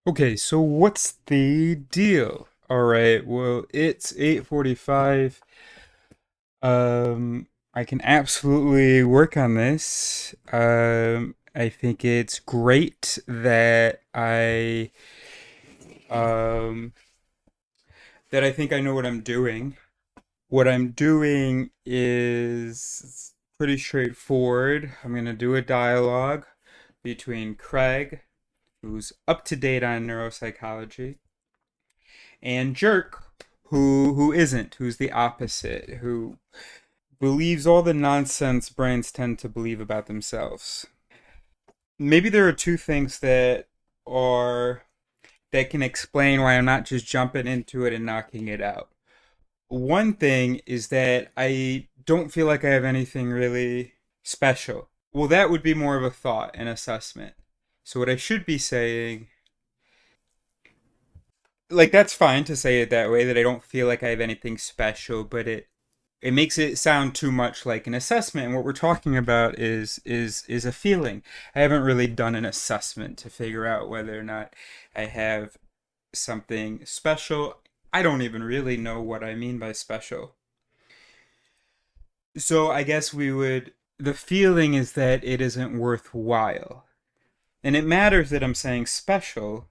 Okay, so what's the deal? All right, well, it's 8:45. I can absolutely work on this. I think it's great um that I think I know what I'm doing. What I'm doing is pretty straightforward. I'm gonna do a dialogue between Craig, who's up to date on neuropsychology, and Jerk, who isn't, who's the opposite, who believes all the nonsense brains tend to believe about themselves. Maybe there are two things are that can explain why I'm not just jumping into it and knocking it out. One thing is that I don't feel like I have anything really special. Well, that would be more of a thought, an assessment. So what I should be saying, like, that's fine to say it that way, that I don't feel like I have anything special, but it makes it sound too much like an assessment. And what we're talking about is a feeling. I haven't really done an assessment to figure out whether or not I have something special. I don't even really know what I mean by special. So I guess the feeling is that it isn't worthwhile. And it matters that I'm saying special.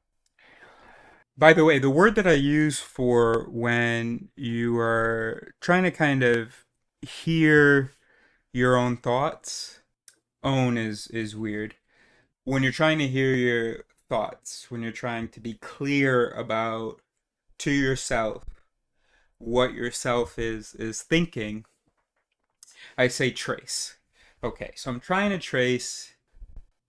By the way, the word that I use for when you are trying to kind of hear your own thoughts, own is weird. When you're trying to hear your thoughts, when you're trying to be clear about to yourself what yourself is thinking, I say trace. Okay, so I'm trying to trace.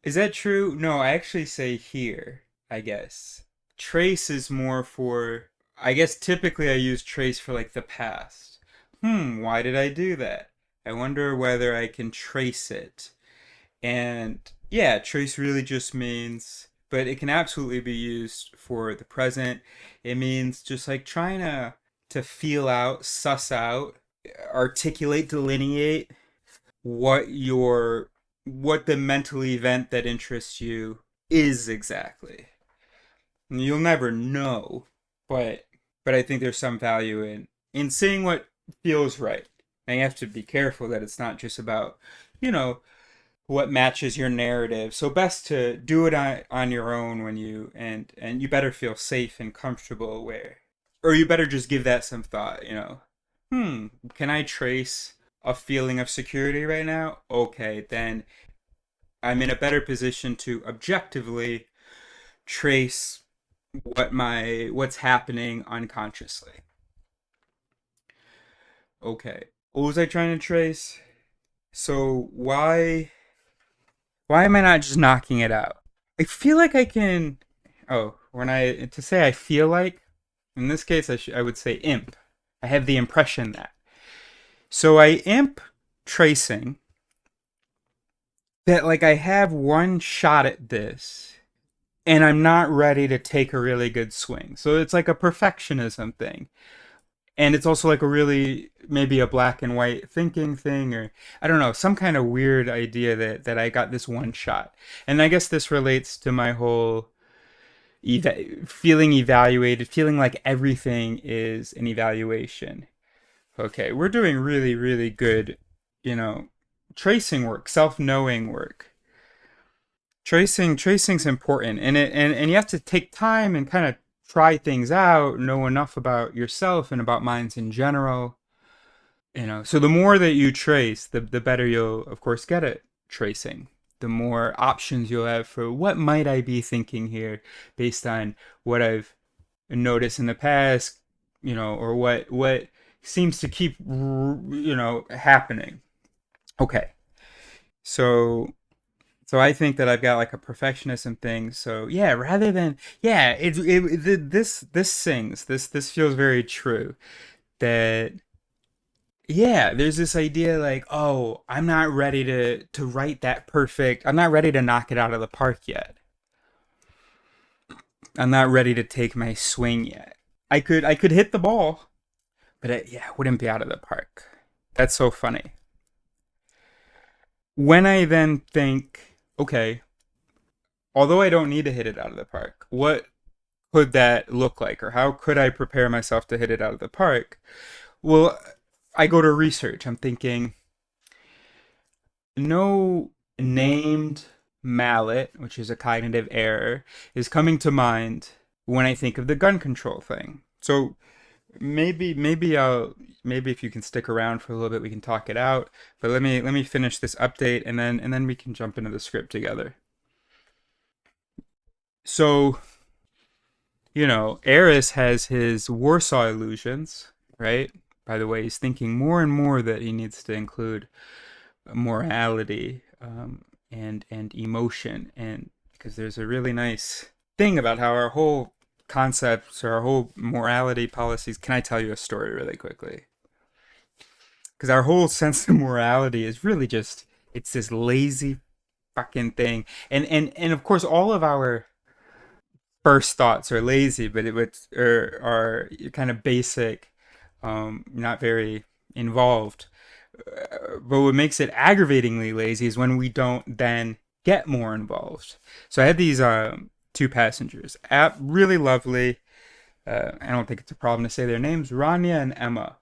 Is that true? No, I actually say hear, I guess. Trace is more for, I guess typically I use trace for like the past. Why did I do that? I wonder whether I can trace it. And yeah, trace really just means, but it can absolutely be used for the present. It means just like trying to feel out, suss out, articulate, delineate what your what the mental event that interests you is exactly. And you'll never know, but I think there's some value in seeing what feels right. And you have to be careful that it's not just about, you know, what matches your narrative. So best to do it on your own when and you better feel safe and comfortable where or you better just give that some thought, can I trace a feeling of security right now? Okay, then I'm in a better position to objectively trace what's happening unconsciously. Okay. What was I trying to trace? So why am I not just knocking it out? I feel like I can. Oh, when I to say I feel like, in this case, I would say imp. I have the impression that. So I imp tracing that like I have one shot at this, and I'm not ready to take a really good swing. So it's like a perfectionism thing. And it's also like a really maybe a black and white thinking thing, or I don't know, some kind of weird idea that I got this one shot. And I guess this relates to my whole feeling evaluated, feeling like everything is an evaluation. Okay, we're doing really really good, you know, tracing work, self-knowing work. Tracing's important, and you have to take time and kind of try things out, know enough about yourself and about minds in general. So the more that you trace, the better you'll of course get at tracing. The more options you'll have for what might I be thinking here based on what I've noticed in the past, or what seems to keep happening. Okay. So I think that I've got like a perfectionism thing. So yeah, rather than yeah, this sings. This feels very true. That yeah, there's this idea like, oh, I'm not ready to write that perfect. I'm not ready to knock it out of the park yet. I'm not ready to take my swing yet. I could hit the ball, but it wouldn't be out of the park. That's so funny. When I then think, okay, although I don't need to hit it out of the park, could that look like, or how could I prepare myself to hit it out of the park? Well, I go to research. I'm thinking no named mallet, which is a cognitive error, is coming to mind when I think of the gun control thing. So maybe if you can stick around for a little bit, we can talk it out. But let me finish this update, and then we can jump into the script together. So Eris has his Warsaw illusions, right? By the way, he's thinking more and more that he needs to include morality, and emotion, and because there's a really nice thing about how our whole concepts or our whole morality policies. Can I tell you a story really quickly? Because our whole sense of morality is really just, it's this lazy fucking thing, and of course all of our first thoughts are lazy, but are kind of basic, not very involved. But what makes it aggravatingly lazy is when we don't then get more involved. So I had these two passengers, really lovely. I don't think it's a problem to say their names, Rania and Emma.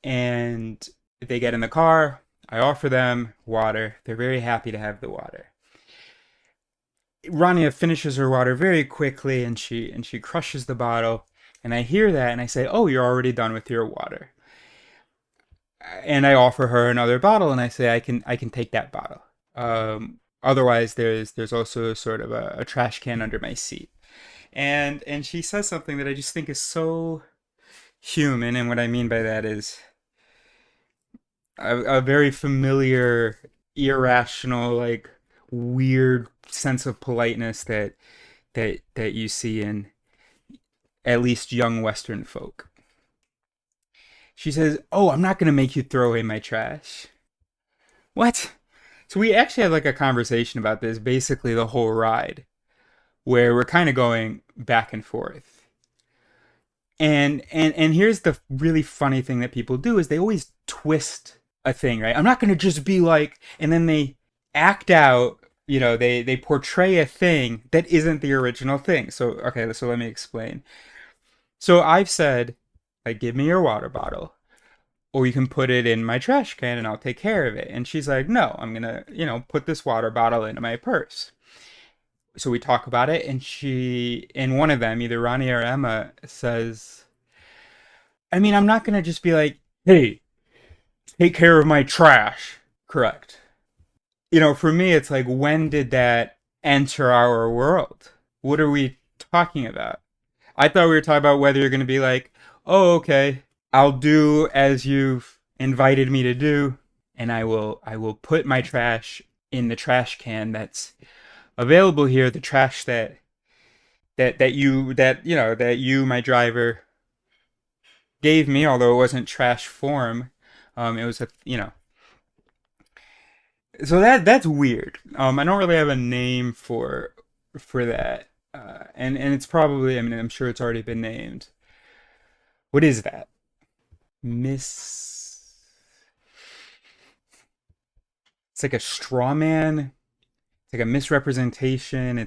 And they get in the car. I offer them water. They're very happy to have the water. Rania finishes her water very quickly, and she crushes the bottle. And I hear that, and I say, "Oh, you're already done with your water." And I offer her another bottle, and I say, "I can take that bottle. Otherwise, there's also sort of a trash can under my seat." And she says something that I just think is so human, and what I mean by that is a very familiar, irrational, like weird sense of politeness that you see in at least young Western folk. She says, "Oh, I'm not going to make you throw away my trash." What? So we actually had like a conversation about this basically the whole ride, where we're kind of going back and forth. And here's the really funny thing that people do is they always twist a thing, right? I'm not going to just be like, and then they act out, they portray a thing that isn't the original thing. So, okay, so let me explain. So I've said, like, give me your water bottle, or you can put it in my trash can and I'll take care of it. And she's like, no, I'm going to, put this water bottle into my purse. So we talk about it, and one of them, either Ronnie or Emma, says, I mean, I'm not going to just be like, hey, take care of my trash. Correct. For me, it's like, when did that enter our world? What are we talking about? I thought we were talking about whether you're going to be like, oh, okay, I'll do as you've invited me to do, and I will put my trash in the trash can that's available here, the trash that you, my driver, gave me, although it wasn't trash form. It was so that's weird. I don't really have a name for that. And it's probably, I mean, I'm sure it's already been named. What is that? Miss It's like a straw man. It's like a misrepresentation.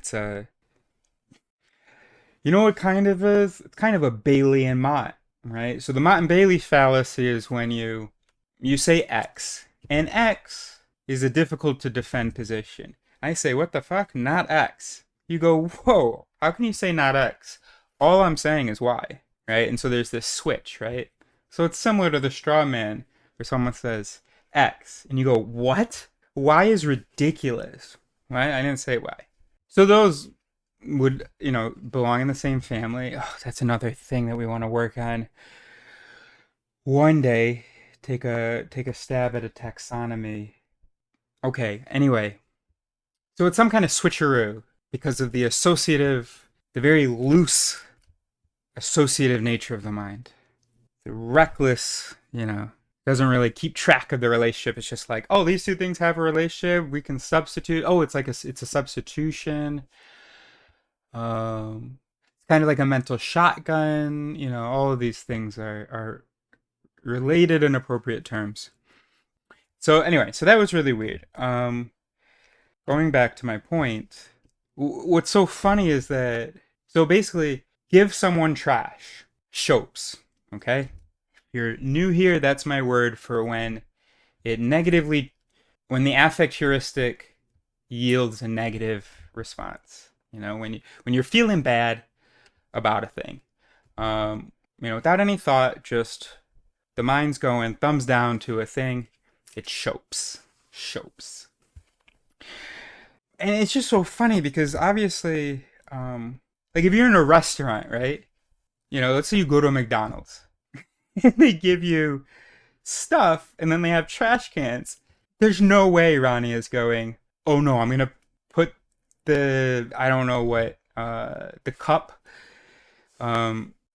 You know what kind of is? It's kind of a Bailey and Mott, right? So the Mott and Bailey fallacy is when you say X, and X is a difficult to defend position. I say, what the fuck? Not X. You go, whoa, how can you say not X? All I'm saying is Y, right? And so there's this switch, right? So it's similar to the straw man where someone says X, and you go, what? Y is ridiculous, right? I didn't say Y. So those would, belong in the same family. Oh, that's another thing that we want to work on. One day, take a stab at a taxonomy. Okay, anyway. So it's some kind of switcheroo because of the very loose associative nature of the mind. The reckless, doesn't really keep track of the relationship. It's just like, oh, these two things have a relationship. We can substitute. Oh, it's a substitution. It's kind of like a mental shotgun. All of these things are related in appropriate terms. So anyway, so that was really weird. Going back to my point, what's so funny is that So basically, give someone trash. Shopes. Okay? If you're new here, that's my word for it negatively, when the affect heuristic yields a negative response. When you're feeling bad about a thing, without any thought, just the mind's going thumbs down to a thing. It shopes. Shopes. And it's just so funny because obviously, like if you're in a restaurant, right? Let's say you go to a McDonald's and they give you stuff and then they have trash cans. There's no way Ronnie is going, oh no, I'm going to put I don't know what, the cup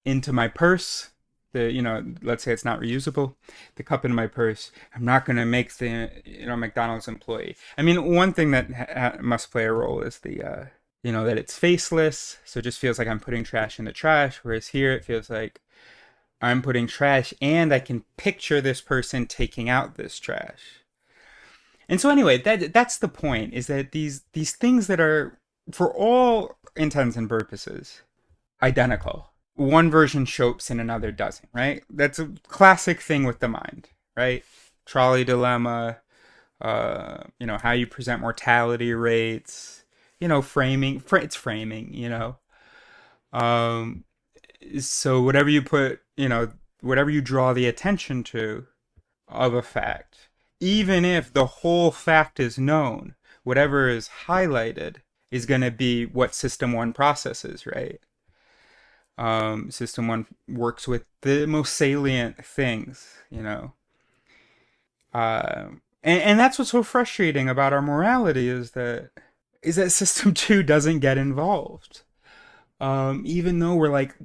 into my purse. Let's say it's not reusable. The cup in my purse. I'm not going to make the, McDonald's employee. I mean, one thing that must play a role is that it's faceless. So it just feels like I'm putting trash in the trash. Whereas here it feels like I'm putting trash and I can picture this person taking out this trash. And so anyway, that's the point, is that these things that are, for all intents and purposes, identical. One version shopes and another doesn't, right? That's a classic thing with the mind, right? Trolley dilemma, how you present mortality rates, framing, it's framing, Um, so whatever you put, whatever you draw the attention to of a fact, even if the whole fact is known, whatever is highlighted is going to be what system one processes, right? System one works with the most salient things, and that's what's so frustrating about our morality, is that system two doesn't get involved. Even though we're like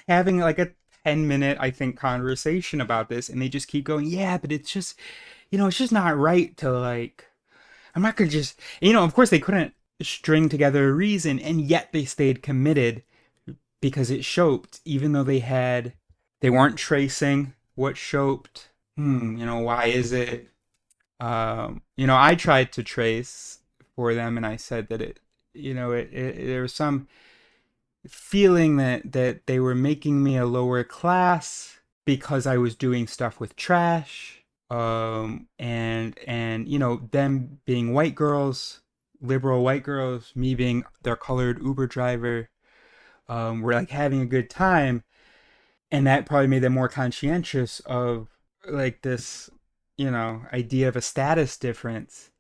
having like a 10-minute, I think, conversation about this, and they just keep going, yeah, but it's just, it's just not right to, like, I'm not gonna just, of course they couldn't string together a reason, and yet they stayed committed because it shoped, even though they weren't tracing what shoped. Why is it? I tried to trace for them, and I said that there was some feeling that they were making me a lower class because I was doing stuff with trash. And them being white girls, liberal white girls, me being their colored Uber driver, were like having a good time, and that probably made them more conscientious of like this, idea of a status difference.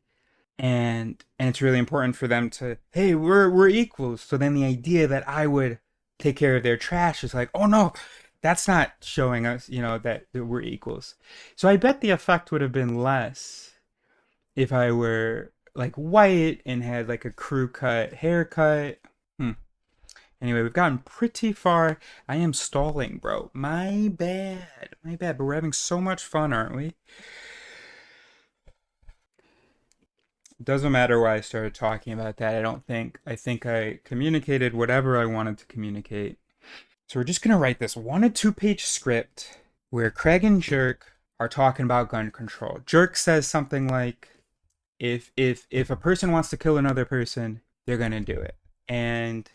And it's really important for them to, hey, we're equals. So then the idea that I would take care of their trash is like, oh no, that's not showing us, that we're equals. So I bet the effect would have been less if I were like white and had like a crew cut haircut. Anyway, we've gotten pretty far. I am stalling, bro. My bad. But we're having so much fun, aren't we? Doesn't matter why I started talking about that. I think I communicated whatever I wanted to communicate. So we're just gonna write this 1 to 2 page script where Craig and Jerk are talking about gun control. Jerk says something like, if a person wants to kill another person, they're gonna do it. And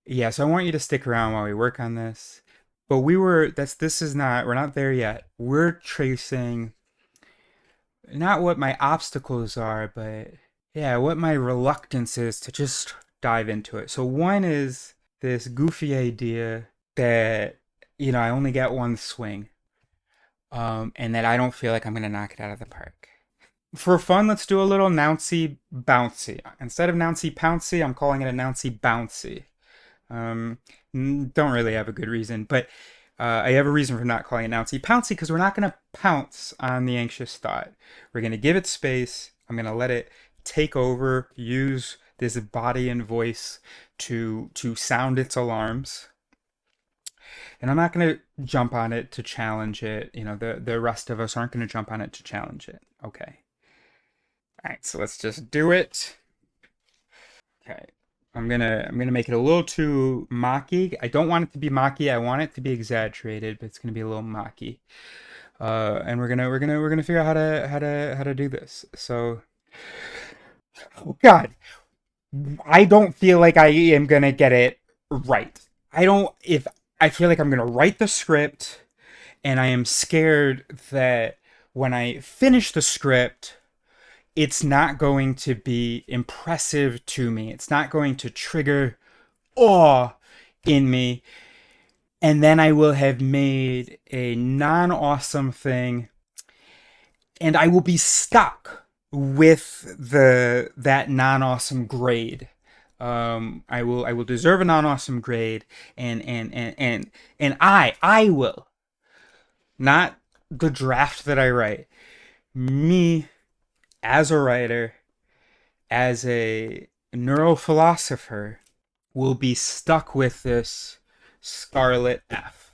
yeah, so I want you to stick around while we work on this. But we're not there yet. We're tracing not what my obstacles are, but yeah, what my reluctance is to just dive into it. So one is this goofy idea that, I only get one swing, and that I don't feel like I'm going to knock it out of the park. For fun, let's do a little Nouncy Bouncy. Instead of Nouncy Pouncy, I'm calling it a Nouncy Bouncy. Don't really have a good reason, but I have a reason for not calling it Nouncy Pouncy, because we're not going to pounce on the anxious thought. We're going to give it space. I'm going to let it take over, use this body and voice to sound its alarms. And I'm not going to jump on it to challenge it. The rest of us aren't going to jump on it to challenge it. Okay. All right, so let's just do it. Okay. I'm gonna make it a little too mocky. I don't want it to be mocky. I want it to be exaggerated, but it's gonna be a little mocky. And we're gonna figure out how to do this. So, oh God, I don't feel like I am gonna get it Right. I don't, if I feel like I'm going to write the script and I am scared that when I finish the script, it's not going to be impressive to me. It's not going to trigger awe in me. And then I will have made a non awesome thing and I will be stuck with the that non awesome grade. I will deserve a non awesome grade, and I will, not the draft that I write, me as a writer, as a neurophilosopher, will be stuck with this scarlet F.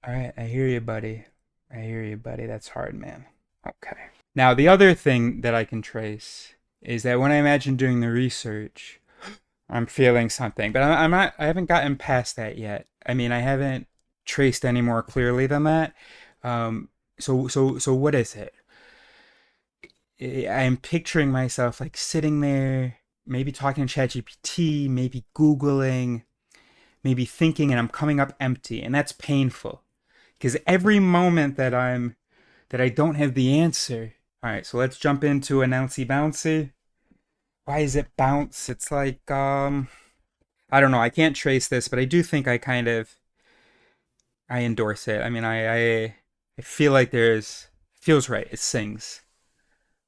All right, I hear you, buddy. I hear you, buddy. That's hard, man. Okay. Now, the other thing that I can trace is that when I imagine doing the research, I'm feeling something, but I'm not. I haven't gotten past that yet. I mean, I haven't traced any more clearly than that. So what is it? I'm picturing myself like sitting there, maybe talking to ChatGPT, maybe Googling, maybe thinking, and I'm coming up empty, and that's painful because every moment that I don't have the answer. All right, so let's jump into announcy bouncy. Why is it bounce? It's like I don't know. I can't trace this, but I do think I kind of I endorse it. I mean, I feel like there's feels right. It sings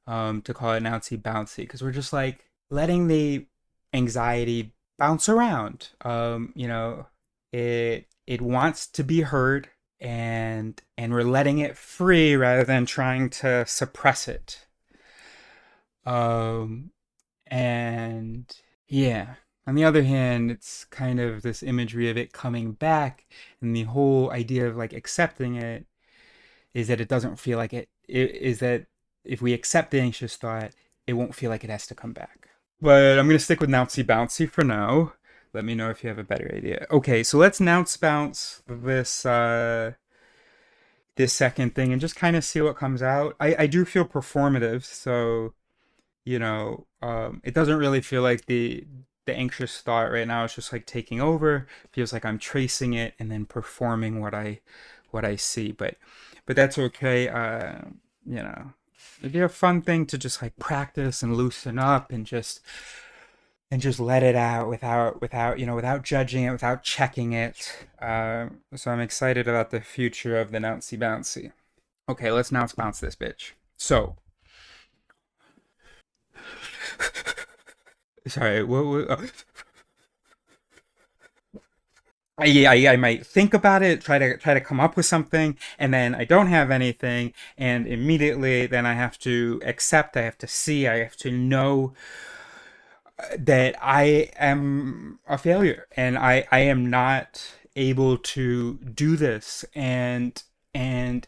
to call it announcy bouncy because we're just like letting the anxiety bounce around. It wants to be heard and we're letting it free rather than trying to suppress it. Um, and yeah, on the other hand, it's kind of this imagery of it coming back, and the whole idea of like accepting it is that it doesn't feel like it is that if we accept the anxious thought, it won't feel like it has to come back. But I'm gonna stick with Nouncy Bouncy for now. Let me know if you have a better idea. Okay, so let's Nounce Bounce this second thing and just kind of see what comes out. I do feel performative, so it doesn't really feel like the anxious thought right now is just like taking over. It feels like I'm tracing it and then performing what I see. But that's okay. You know, it'd be a fun thing to just like practice and loosen up and just let it out without judging it, without checking it. So I'm excited about the future of the Nouncy Bouncy. Okay, let's now bounce this bitch. So, sorry, I might think about it, try to come up with something, and then I don't have anything, and immediately then I have to accept, I have to see, I have to know that I am a failure and I am not able to do this and and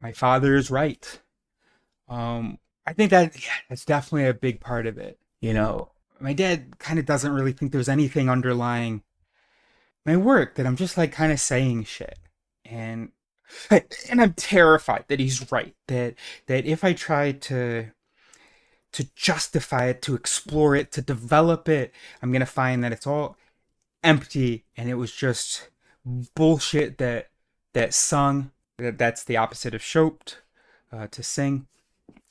my father is right. I think that yeah, that's definitely a big part of it. My dad kind of doesn't really think there's anything underlying my work that I'm just like kind of saying shit. And and I'm terrified that he's right. That if I try to justify it, to explore it, to develop it, I'm gonna find that it's all empty and it was just bullshit that sung. That's the opposite of shoped, to sing.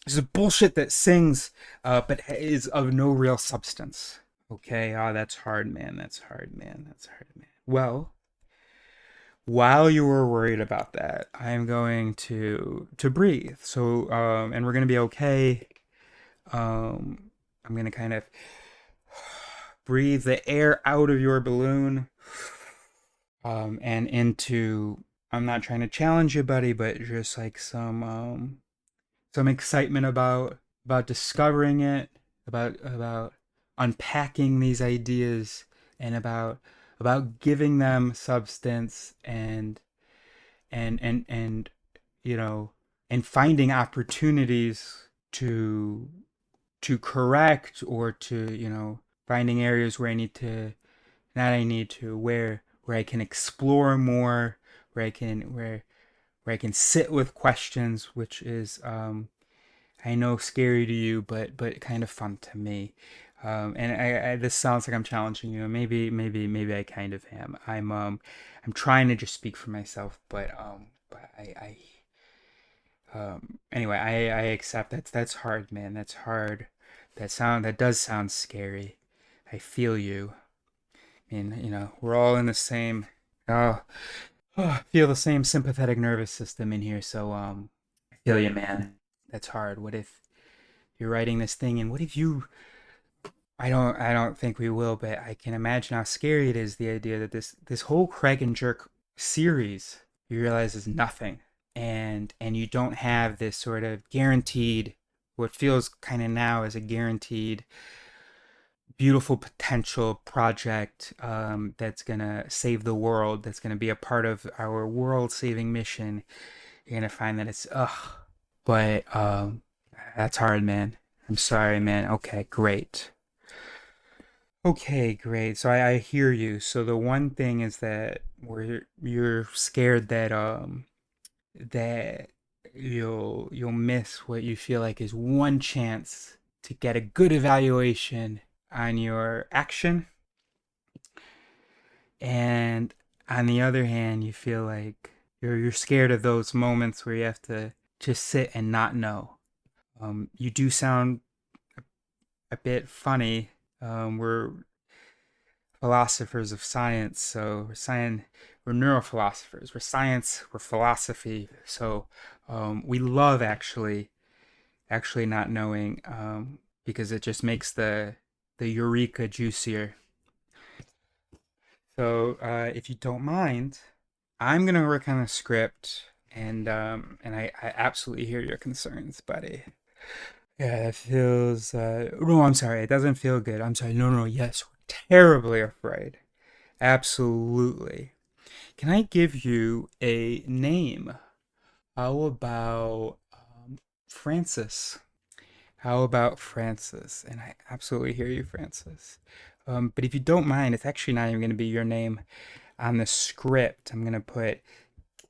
It's bullshit that sings, but is of no real substance. Okay, that's hard, man. That's hard, man. That's hard, man. Well, while you were worried about that, I'm going to breathe. So, and we're gonna be okay. I'm gonna kind of breathe the air out of your balloon, and into. I'm not trying to challenge you, buddy, but just like some excitement about discovering it, about unpacking these ideas, and about giving them substance and you know and finding opportunities to correct or to finding areas where I need to not I need to where I can explore more, where I can sit with questions, which is I know scary to you, but kind of fun to me. And this sounds like I'm challenging you. Maybe I kind of am. I'm trying to just speak for myself, but anyway, I accept that's hard, man. That's hard. That does sound scary. I feel you. I mean, we're all in the same. Oh, feel the same sympathetic nervous system in here. So, I feel you, man. That's hard. What if you're writing this thing, and what if you I don't think we will, but I can imagine how scary it is, the idea that this whole Craig and Jerk series you realize is nothing. And you don't have this sort of guaranteed, what feels kind of now as a guaranteed beautiful potential project, that's gonna save the world, that's gonna be a part of our world saving mission. You're gonna find that it's ugh. But that's hard, man. I'm sorry, man. Okay, great. Okay, great. So I hear you. So the one thing is that where you're scared that you'll miss what you feel like is one chance to get a good evaluation on your action, and on the other hand, you feel like you're scared of those moments where you have to just sit and not know. You do sound a bit funny. We're philosophers of science, so we're neurophilosophers. We're science, we're philosophy. So we love actually not knowing, because it just makes the eureka juicier. So if you don't mind, I'm gonna work on a script, and I absolutely hear your concerns, buddy. Yeah, that feels. No, I'm sorry. It doesn't feel good. I'm sorry. No, no, yes, we're terribly afraid. Absolutely. Can I give you a name? How about Francis? How about Francis? And I absolutely hear you, Francis. But if you don't mind, it's actually not even going to be your name on the script. I'm going to put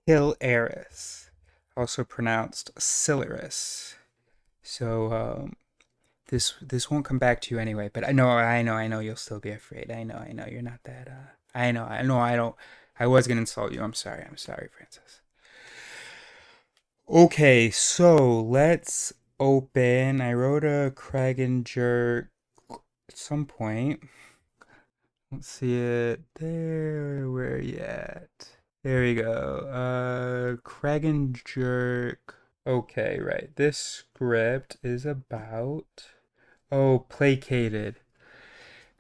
Hill Eris, also pronounced Silaris. So this won't come back to you anyway. But I know you'll still be afraid. I know you're not that. I know I don't. I was gonna insult you. I'm sorry, Francis. Okay, so let's open. I wrote a Craig and Jerk at some point. Let's see it. There, where are you at? There we go. Craig and Jerk. Okay, right. This script is about, oh, placated.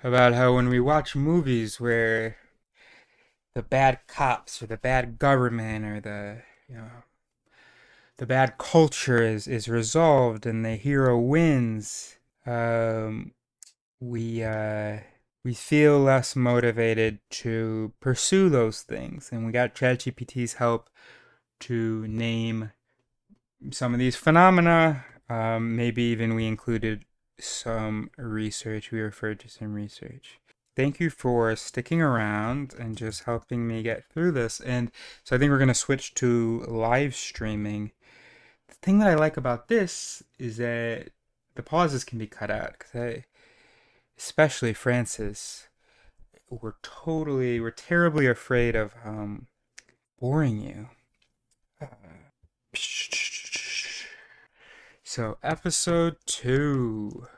About how when we watch movies where the bad cops or the bad government or the bad culture is resolved and the hero wins, um, we we feel less motivated to pursue those things. And we got ChatGPT's help to name some of these phenomena. Maybe even we included some research. We referred to some research. Thank you for sticking around and just helping me get through this. And so I think we're going to switch to live streaming. The thing that I like about this is that the pauses can be cut out, because especially Francis, we're terribly afraid of boring you. So episode 2.